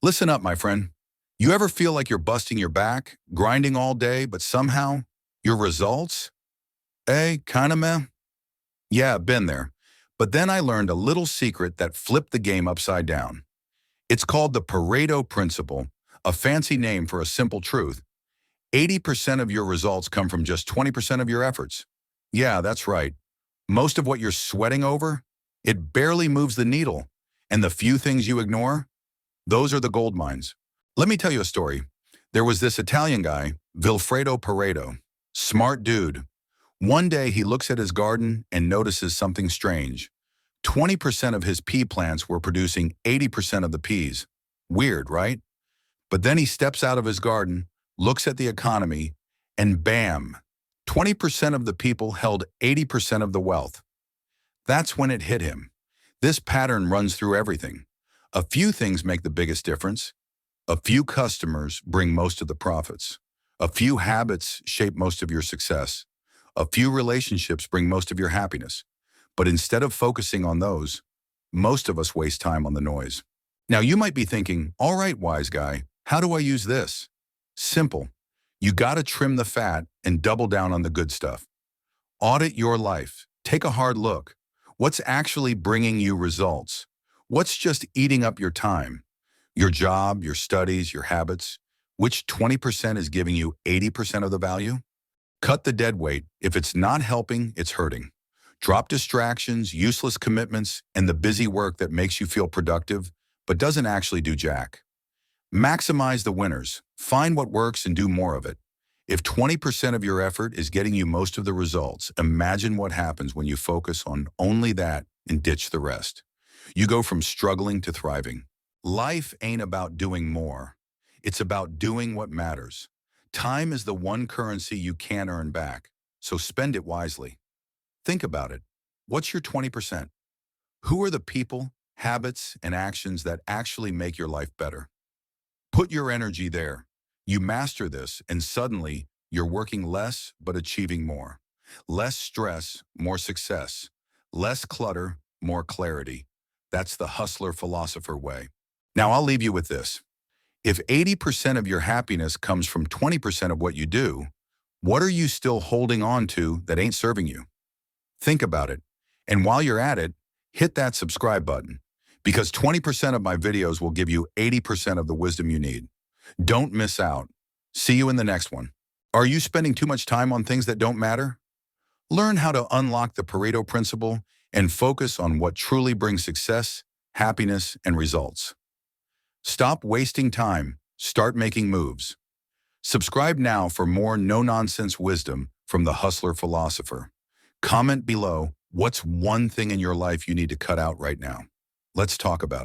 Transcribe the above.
Listen up, my friend. You ever feel like you're busting your back, grinding all day, but somehow your results? Kinda meh? Yeah, been there. But then I learned a little secret that flipped the game upside down. It's called the Pareto principle, a fancy name for a simple truth. 80% of your results come from just 20% of your efforts. Yeah, that's right. Most of what you're sweating over, it barely moves the needle. And the few things you ignore, those are the gold mines. Let me tell you a story. There was this Italian guy, Vilfredo Pareto. Smart dude. One day he looks at his garden and notices something strange. 20% of his pea plants were producing 80% of the peas. Weird, right? But then he steps out of his garden, looks at the economy, and bam, 20% of the people held 80% of the wealth. That's when it hit him. This pattern runs through everything. A few things make the biggest difference. A few customers bring most of the profits. A few habits shape most of your success. A few relationships bring most of your happiness. But instead of focusing on those, most of us waste time on the noise. Now you might be thinking, all right, wise guy, how do I use this? Simple. You gotta trim the fat and double down on the good stuff. Audit your life. Take a hard look. What's actually bringing you results? What's just eating up your time? Your job, your studies, your habits? Which 20% is giving you 80% of the value? Cut the dead weight. If it's not helping, it's hurting. Drop distractions, useless commitments, and the busy work that makes you feel productive, but doesn't actually do jack. Maximize the winners. Find what works and do more of it. If 20% of your effort is getting you most of the results, imagine what happens when you focus on only that and ditch the rest. You go from struggling to thriving. Life ain't about doing more. It's about doing what matters. Time is the one currency you can't earn back, so spend it wisely. Think about it. What's your 20%? Who are the people, habits, and actions that actually make your life better? Put your energy there. You master this, and suddenly you're working less but achieving more. Less stress, more success. Less clutter, more clarity. That's the hustler philosopher way. Now I'll leave you with this. If 80% of your happiness comes from 20% of what you do, what are you still holding on to that ain't serving you? Think about it. And while you're at it, hit that subscribe button, because 20% of my videos will give you 80% of the wisdom you need. Don't miss out. See you in the next one. Are you spending too much time on things that don't matter? Learn how to unlock the Pareto principle and focus on what truly brings success, happiness, and results. Stop wasting time. Start making moves. Subscribe now for more no-nonsense wisdom from the hustler philosopher. Comment below, what's one thing in your life you need to cut out right now? Let's talk about it.